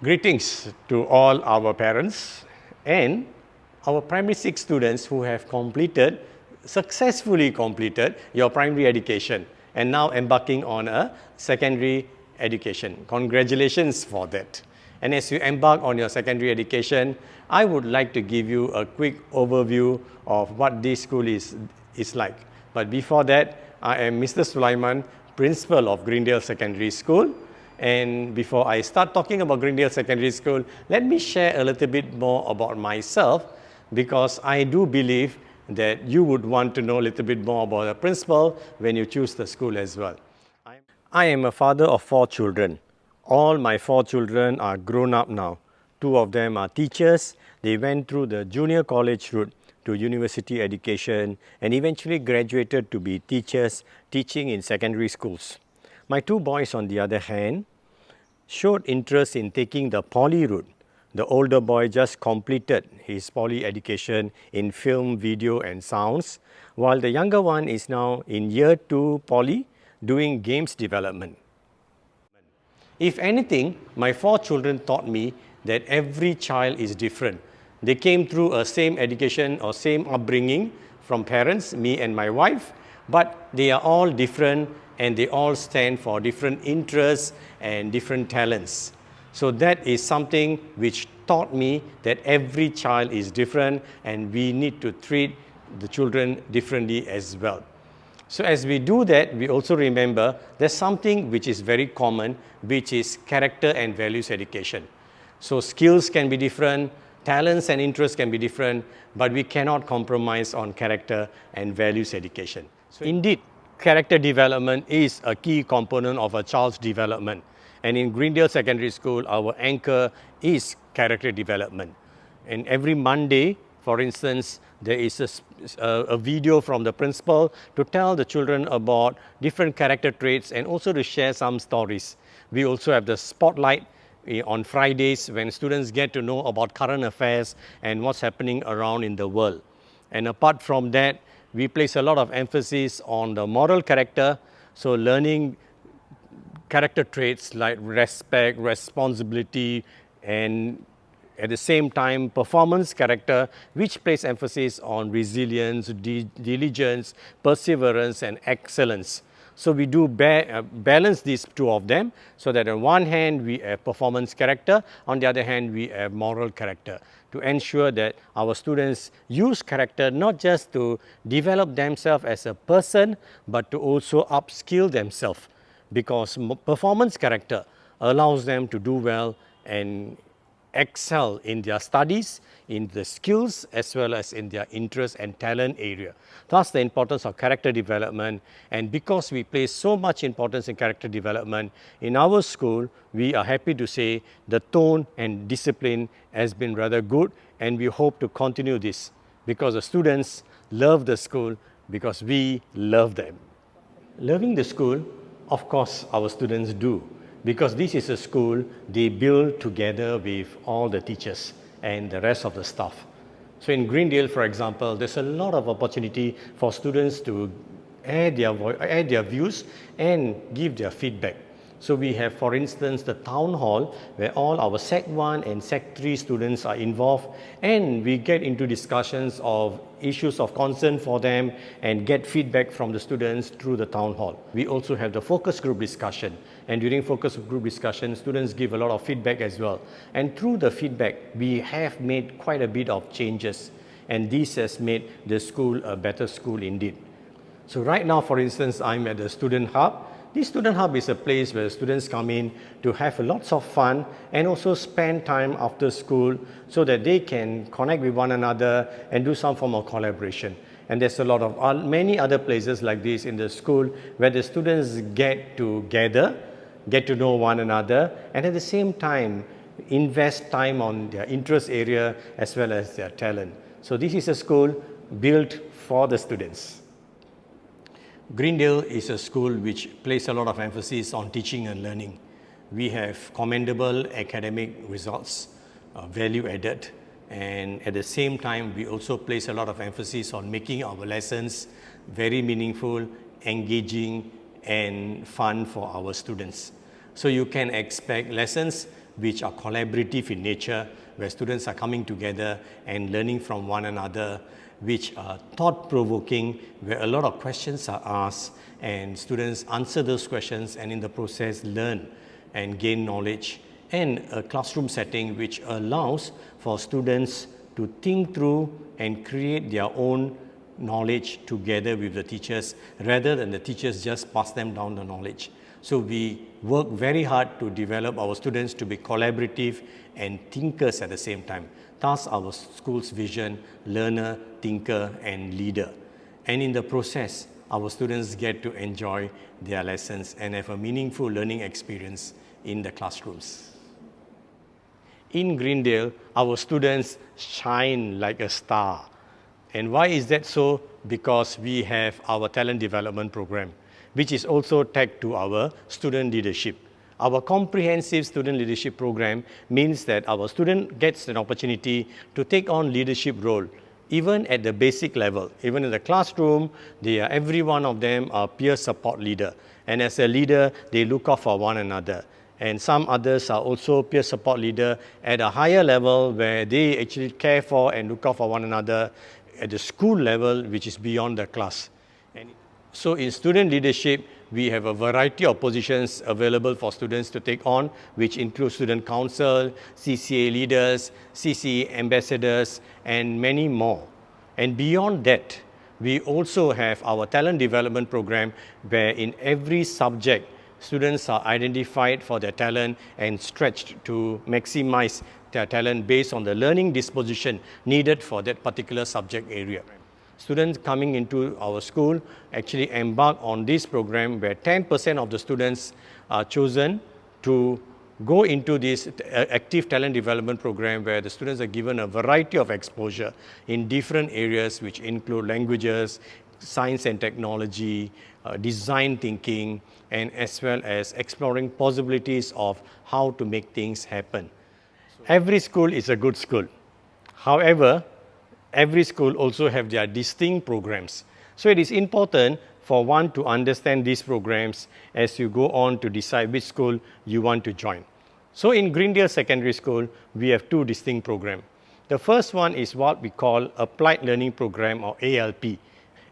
Greetings to all our parents and our primary 6 students who have successfully completed your primary education and now embarking on a secondary education. Congratulations for that. And as you embark on your secondary education, I would like to give you a quick overview of what this school is like. But before that, I am Mr. Sulaiman, Principal of Greendale Secondary School. And before I start talking about Greendale Secondary School, let me share a little bit more about myself, because I do believe that you would want to know a little bit more about the principal when you choose the school as well. I am a father of 4 children. All my 4 children are grown up now. 2 of them are teachers. They went through the junior college route to university education and eventually graduated to be teachers teaching in secondary schools. My 2 boys, on the other hand, showed interest in taking the poly route. The older boy just completed his poly education in film, video and sounds, while the younger one is now in year 2 poly doing games development. If anything, my 4 children taught me that every child is different. They came through a same education or same upbringing from parents, me and my wife, but they are all different and they all stand for different interests and different talents. So that is something which taught me that every child is different and we need to treat the children differently as well. So as we do that, we also remember there's something which is very common, which is character and values education. So skills can be different, talents and interests can be different, but we cannot compromise on character and values education. So indeed, character development is a key component of a child's development. And in Greendale Secondary School, our anchor is character development. And every Monday, for instance, there is a video from the principal to tell the children about different character traits and also to share some stories. We also have the spotlight on Fridays when students get to know about current affairs and what's happening around in the world. And apart from that, we place a lot of emphasis on the moral character, so learning character traits like respect, responsibility, and at the same time performance character, which place emphasis on resilience, diligence, perseverance and excellence. So we do balance these 2 of them, so that on one hand we have performance character, on the other hand we have moral character, to ensure that our students use character not just to develop themselves as a person, but to also upskill themselves, because performance character allows them to do well and excel in their studies, in the skills, as well as in their interest and talent area. Thus, the importance of character development. And because we place so much importance in character development, in our school, we are happy to say the tone and discipline has been rather good, and we hope to continue this because the students love the school because we love them. Loving the school, of course, our students do, because this is a school they build together with all the teachers and the rest of the staff. So in Greendale, for example, there's a lot of opportunity for students to air their views and give their feedback. So we have, for instance, the town hall where all our Sec 1 and Sec 3 students are involved, and we get into discussions of issues of concern for them and get feedback from the students through the town hall. We also have the focus group discussion, and during focus group discussion, students give a lot of feedback as well. And through the feedback, we have made quite a bit of changes, and this has made the school a better school indeed. So right now, for instance, I'm at the Student Hub. This Student Hub is a place where students come in to have lots of fun and also spend time after school so that they can connect with one another and do some form of collaboration. And there's a lot of many other places like this in the school where the students get to gather, get to know one another, and at the same time invest time on their interest area as well as their talent. So this is a school built for the students. Greendale is a school which places a lot of emphasis on teaching and learning. We have commendable academic results, value added, and at the same time we also place a lot of emphasis on making our lessons very meaningful, engaging and fun for our students. So you can expect lessons which are collaborative in nature, where students are coming together and learning from one another, which are thought-provoking, where a lot of questions are asked and students answer those questions and in the process learn and gain knowledge, and a classroom setting which allows for students to think through and create their own knowledge together with the teachers rather than the teachers just pass them down the knowledge. So we work very hard to develop our students to be collaborative and thinkers at the same time. Thus our school's vision: learner, thinker and leader. And in the process, our students get to enjoy their lessons and have a meaningful learning experience in the classrooms. In Greendale, our students shine like a star. And why is that so? Because we have our talent development program, which is also tagged to our student leadership. Our comprehensive student leadership program means that our student gets an opportunity to take on leadership role, even at the basic level. Even in the classroom, every one of them are peer support leader. And as a leader, they look out for one another. And some others are also peer support leader at a higher level where they actually care for and look out for one another at the school level, which is beyond the class. And so in student leadership, we have a variety of positions available for students to take on, which include student council, CCA leaders, CCA ambassadors, and many more. And beyond that, we also have our talent development program where in every subject, students are identified for their talent and stretched to maximize their talent based on the learning disposition needed for that particular subject area. Students coming into our school actually embark on this program where 10% of the students are chosen to go into this active talent development program where the students are given a variety of exposure in different areas which include languages, science and technology, design thinking, and as well as exploring possibilities of how to make things happen. Every school is a good school. However, every school also have their distinct programs. So it is important for one to understand these programs as you go on to decide which school you want to join. So in Greendale Secondary School, we have two distinct programs. The first one is what we call Applied Learning Program, or ALP.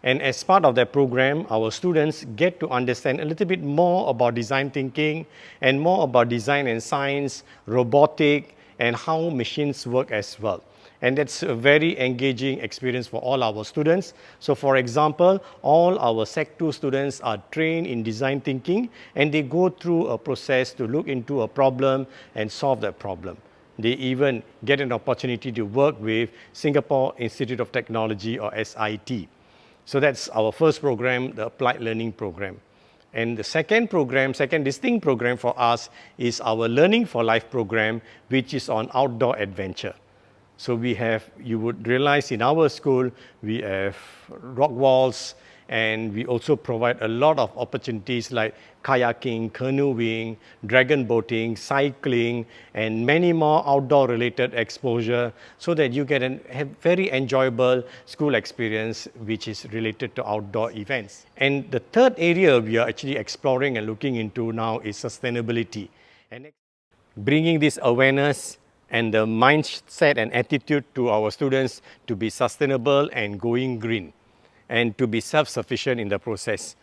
And as part of that program, our students get to understand a little bit more about design thinking and more about design and science, robotic, and how machines work as well. And that's a very engaging experience for all our students. So for example, all our Sec 2 students are trained in design thinking, and they go through a process to look into a problem and solve that problem. They even get an opportunity to work with Singapore Institute of Technology, or SIT. So that's our first program, the Applied Learning Program. And the second program, second distinct program for us is our Learning for Life program, which is on outdoor adventure. So we have, you would realize in our school, we have rock walls, and we also provide a lot of opportunities like kayaking, canoeing, dragon boating, cycling, and many more outdoor related exposure so that you get a very enjoyable school experience which is related to outdoor events. And the third area we are actually exploring and looking into now is sustainability. And bringing this awareness and the mindset and attitude to our students to be sustainable and going green, and to be self-sufficient in the process.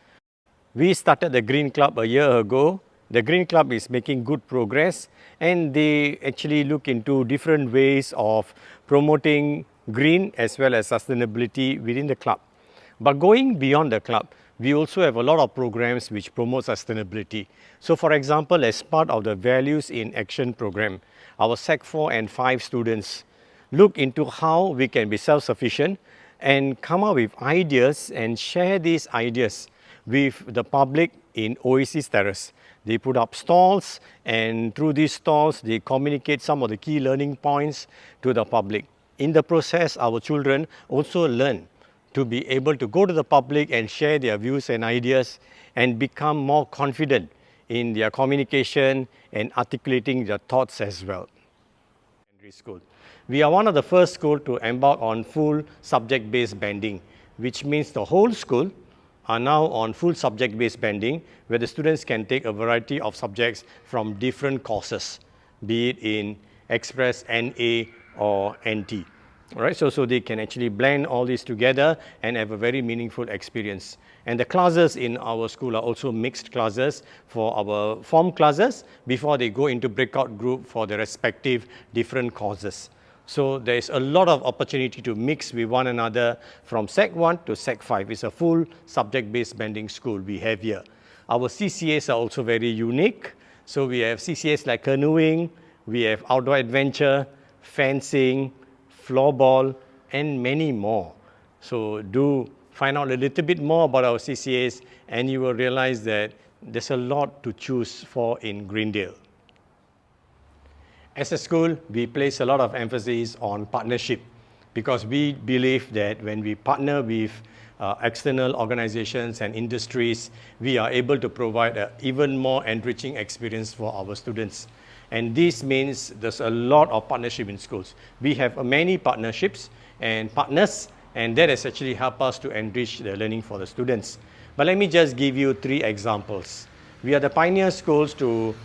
We started the Green Club a year ago. The Green Club is making good progress, and they actually look into different ways of promoting green as well as sustainability within the club. But going beyond the club, we also have a lot of programs which promote sustainability. So for example, as part of the Values in Action program, our Sec 4 and 5 students look into how we can be self-sufficient and come up with ideas and share these ideas with the public in Oasis Terrace. They put up stalls, and through these stalls, they communicate some of the key learning points to the public. In the process, our children also learn to be able to go to the public and share their views and ideas and become more confident in their communication and articulating their thoughts as well. School. We are one of the first schools to embark on full subject-based banding, which means the whole school are now on full subject-based banding, where the students can take a variety of subjects from different courses. be it in Express, NA or NT. All right, so they can actually blend all these together and have a very meaningful experience. And the classes in our school are also mixed classes for our form classes before they go into breakout group for the respective different courses. So there is a lot of opportunity to mix with one another from Sec 1 to Sec 5. It's a full subject-based blending school we have here. Our CCAs are also very unique. So we have CCAs like canoeing, we have outdoor adventure, fencing, floorball, and many more. So do find out a little bit more about our CCAs and you will realize that there's a lot to choose for in Greendale. As a school, we place a lot of emphasis on partnership because we believe that when we partner with external organizations and industries, we are able to provide an even more enriching experience for our students. And this means there's a lot of partnership in schools. We have many partnerships and partners, and that has actually helped us to enrich the learning for the students. But let me just give you 3 examples. We are the pioneer schools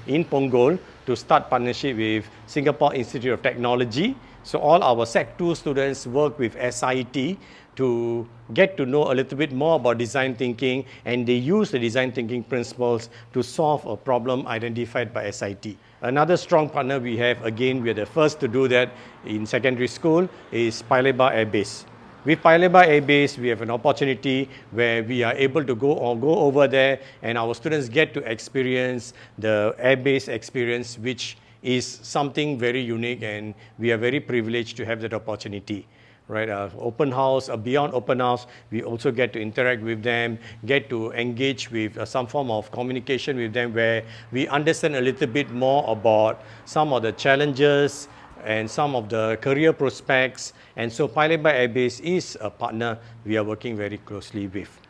in Punggol to start partnership with Singapore Institute of Technology. So all our Sec 2 students work with SIT to get to know a little bit more about design thinking, and they use the design thinking principles to solve a problem identified by SIT. Another strong partner we have, again, we are the first to do that in secondary school, is Paya Lebar Air Base. With Paya Lebar Air Base, we have an opportunity where we are able to go over there and our students get to experience the Air Base experience, which is something very unique, and we are very privileged to have that opportunity. Right, open house, beyond open house, we also get to interact with them, get to engage with some form of communication with them where we understand a little bit more about some of the challenges and some of the career prospects. And so Paya Lebar Air Base is a partner we are working very closely with.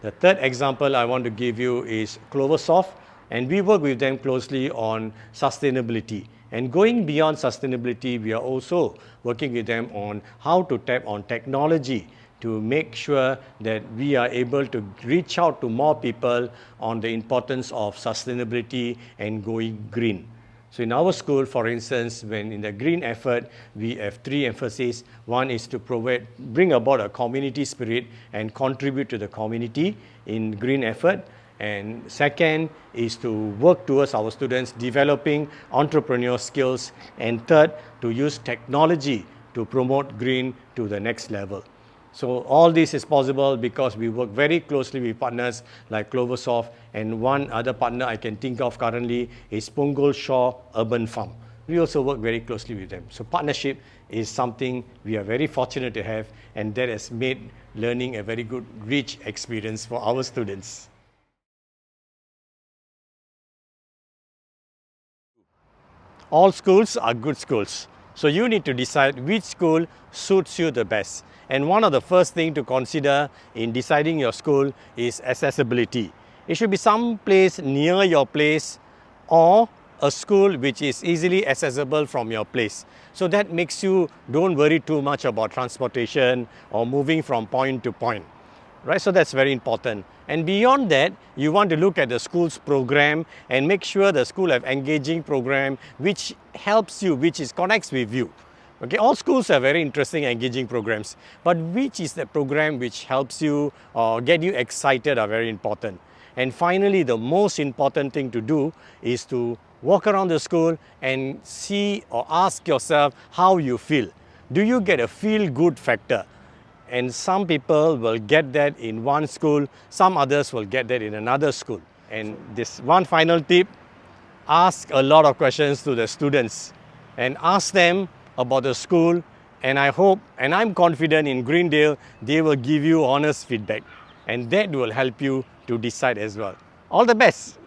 The third example I want to give you is Cloversoft, and we work with them closely on sustainability. And going beyond sustainability, we are also working with them on how to tap on technology to make sure that we are able to reach out to more people on the importance of sustainability and going green. So in our school, for instance, when in the green effort, we have 3 emphases. One is to bring about a community spirit and contribute to the community in green effort. And second is to work towards our students developing entrepreneurial skills. And third, to use technology to promote green to the next level. So all this is possible because we work very closely with partners like Cloversoft, and one other partner I can think of currently is Punggol Shore Urban Farm. We also work very closely with them. So partnership is something we are very fortunate to have, and that has made learning a very good, rich experience for our students. All schools are good schools. So you need to decide which school suits you the best. And one of the first things to consider in deciding your school is accessibility. It should be some place near your place or a school which is easily accessible from your place. So that makes you don't worry too much about transportation or moving from point to point. Right, so that's very important. And beyond that, you want to look at the school's program and make sure the school have engaging program which helps you, connects with you. Okay, all schools have very interesting engaging programs, but which is the program which helps you or get you excited are very important. And finally, the most important thing to do is to walk around the school and see or ask yourself how you feel. Do you get a feel-good factor? And some people will get that in one school, some others will get that in another school. And this one final tip, ask a lot of questions to the students and ask them about the school, and I hope and I'm confident in Greendale they will give you honest feedback, and that will help you to decide as well. All the best.